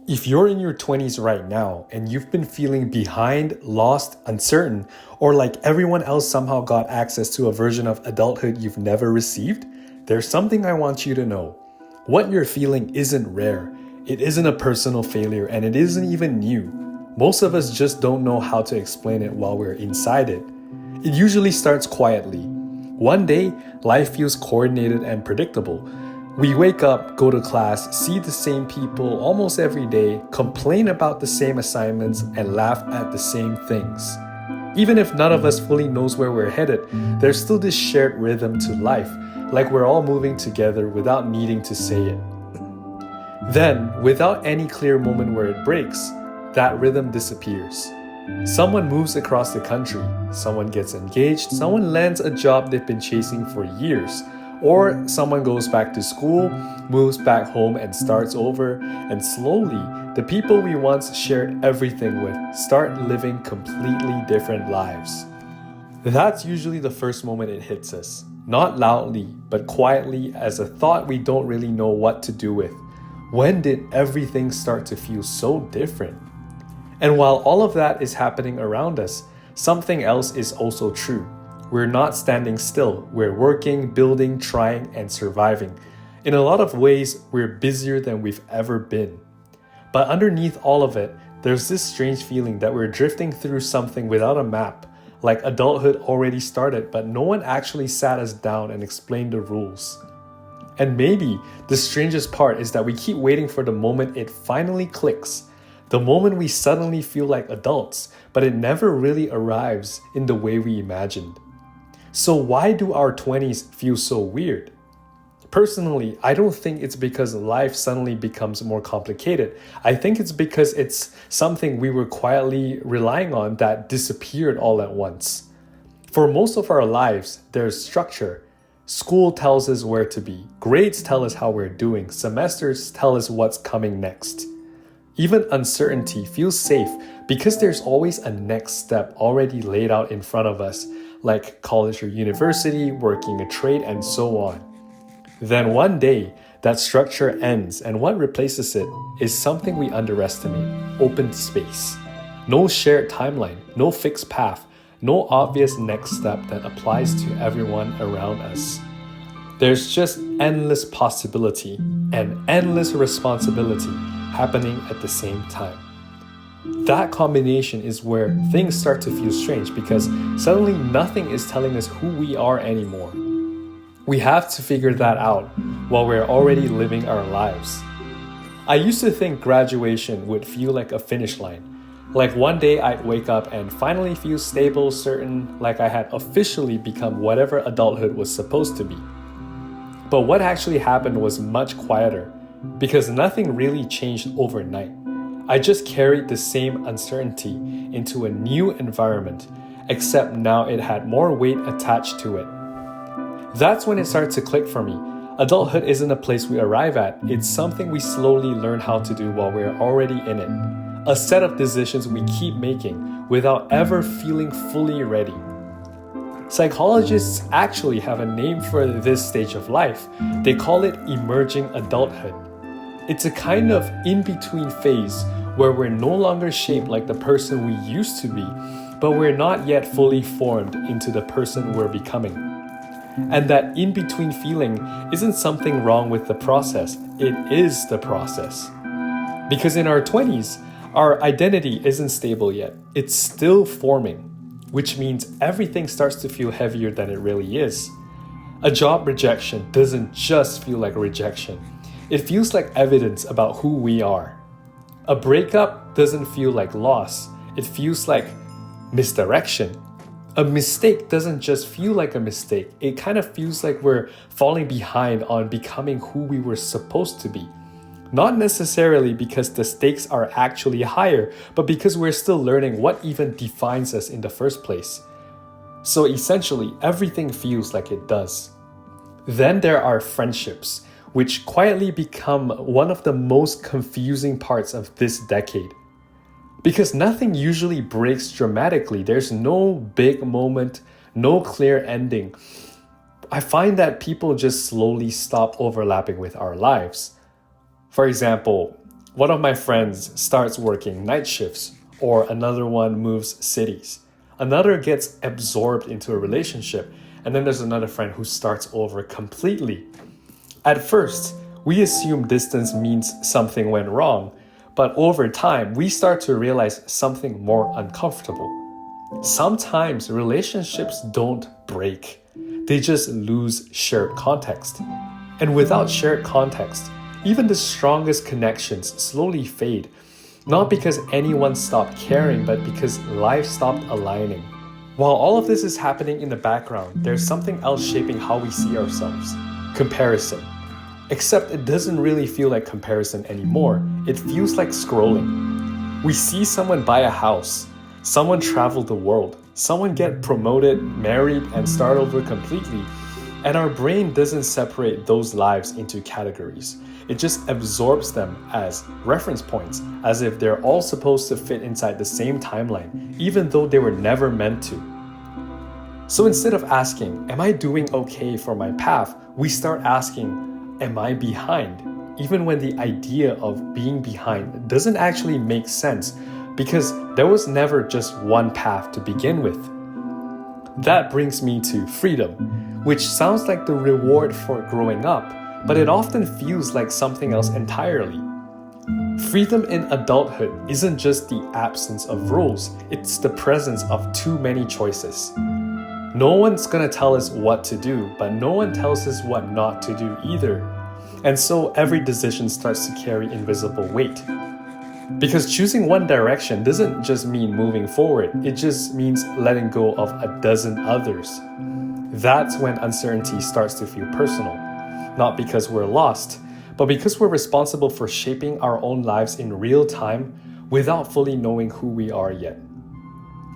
If you're in your 20s right now and you've been feeling behind, lost, uncertain, or like everyone else somehow got access to a version of adulthood you've never received, there's something I want you to know. What you're feeling isn't rare, it isn't a personal failure, and it isn't even new. Most of us just don't know how to explain it while we're inside it. It usually starts quietly. One day, life feels coordinated and predictable. We wake up, go to class, see the same people almost every day, complain about the same assignments, and laugh at the same things. Even if none of us fully knows where we're headed, there's still this shared rhythm to life, like we're all moving together without needing to say it. Then, without any clear moment where it breaks, that rhythm disappears. Someone moves across the country, someone gets engaged, someone lands a job they've been chasing for years, or someone goes back to school, moves back home and starts over, and slowly, the people we once shared everything with start living completely different lives. That's usually the first moment it hits us. Not loudly, but quietly as a thought we don't really know what to do with. When did everything start to feel so different? And while all of that is happening around us, something else is also true. We're not standing still. We're working, building, trying, and surviving. In a lot of ways, we're busier than we've ever been. But underneath all of it, there's this strange feeling that we're drifting through something without a map, like adulthood already started, but no one actually sat us down and explained the rules. And maybe the strangest part is that we keep waiting for the moment it finally clicks. The moment we suddenly feel like adults, but it never really arrives in the way we imagined. So why do our 20s feel so weird? Personally, I don't think it's because life suddenly becomes more complicated. I think it's because it's something we were quietly relying on that disappeared all at once. For most of our lives, there's structure. School tells us where to be. Grades tell us how we're doing. Semesters tell us what's coming next. Even uncertainty feels safe because there's always a next step already laid out in front of us, like college or university, working a trade, and so on. Then one day, that structure ends, and what replaces it is something we underestimate: open space. No shared timeline, no fixed path, no obvious next step that applies to everyone around us. There's just endless possibility and endless responsibility happening at the same time. That combination is where things start to feel strange because suddenly nothing is telling us who we are anymore. We have to figure that out while we're already living our lives. I used to think graduation would feel like a finish line. Like one day I'd wake up and finally feel stable, certain, like I had officially become whatever adulthood was supposed to be. But what actually happened was much quieter because nothing really changed overnight. I just carried the same uncertainty into a new environment, except now it had more weight attached to it. That's when it started to click for me. Adulthood isn't a place we arrive at, it's something we slowly learn how to do while we're already in it. A set of decisions we keep making without ever feeling fully ready. Psychologists actually have a name for this stage of life. They call it emerging adulthood. It's a kind of in-between phase where we're no longer shaped like the person we used to be, but we're not yet fully formed into the person we're becoming. And that in-between feeling isn't something wrong with the process, it is the process. Because in our 20s, our identity isn't stable yet, it's still forming, which means everything starts to feel heavier than it really is. A job rejection doesn't just feel like a rejection. It feels like evidence about who we are. A breakup doesn't feel like loss. It feels like misdirection. A mistake doesn't just feel like a mistake. It kind of feels like we're falling behind on becoming who we were supposed to be. Not necessarily because the stakes are actually higher, but because we're still learning what even defines us in the first place. So essentially, everything feels like it does. Then there are friendships, which quietly become one of the most confusing parts of this decade. Because nothing usually breaks dramatically, there's no big moment, no clear ending. I find that people just slowly stop overlapping with our lives. For example, One of my friends starts working night shifts, or another one moves cities. Another gets absorbed into a relationship, and then there's another friend who starts over completely. At first, we assume distance means something went wrong, but over time, we start to realize something more uncomfortable. Sometimes relationships don't break, they just lose shared context. And without shared context, even the strongest connections slowly fade, not because anyone stopped caring, but because life stopped aligning. While all of this is happening in the background, there's something else shaping how we see ourselves: comparison. Except it doesn't really feel like comparison anymore, it feels like scrolling. We see someone buy a house, someone travel the world, someone get promoted, married, and start over completely, and our brain doesn't separate those lives into categories. It just absorbs them as reference points, as if they're all supposed to fit inside the same timeline, even though they were never meant to. So instead of asking, am I doing okay for my path, we start asking, am I behind? Even when the idea of being behind doesn't actually make sense, because there was never just one path to begin with. That brings me to freedom, which sounds like the reward for growing up, but it often feels like something else entirely. Freedom in adulthood isn't just the absence of rules, it's the presence of too many choices. No one's gonna tell us what to do, but no one tells us what not to do either. And so every decision starts to carry invisible weight. Because choosing one direction doesn't just mean moving forward, it just means letting go of a dozen others. That's when uncertainty starts to feel personal. Not because we're lost, but because we're responsible for shaping our own lives in real time without fully knowing who we are yet.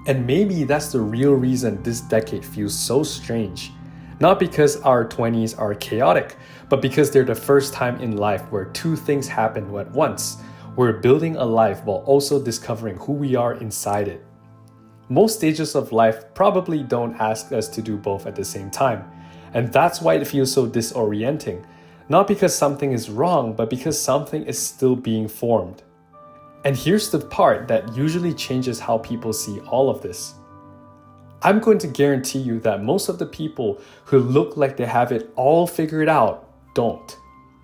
And maybe that's the real reason this decade feels so strange. Not because our 20s are chaotic, but because they're the first time in life where two things happen at once. We're building a life while also discovering who we are inside it. Most stages of life probably don't ask us to do both at the same time. And that's why it feels so disorienting. Not because something is wrong, but because something is still being formed. And here's the part that usually changes how people see all of this. I'm going to guarantee you that most of the people who look like they have it all figured out don't.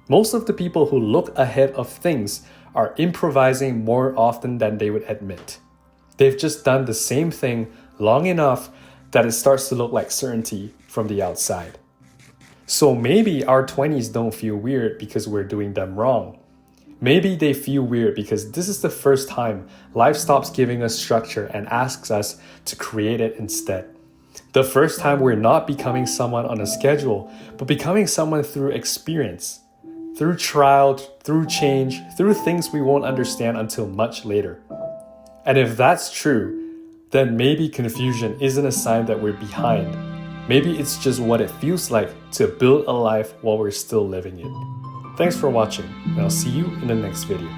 Most of the people who look ahead of things are improvising more often than they would admit. They've just done the same thing long enough that it starts to look like certainty from the outside. So maybe our 20s don't feel weird because we're doing them wrong. Maybe they feel weird because this is the first time life stops giving us structure and asks us to create it instead. The first time we're not becoming someone on a schedule, but becoming someone through experience, through trial, through change, through things we won't understand until much later. And if that's true, then maybe confusion isn't a sign that we're behind. Maybe it's just what it feels like to build a life while we're still living it. Thanks for watching, and I'll see you in the next video.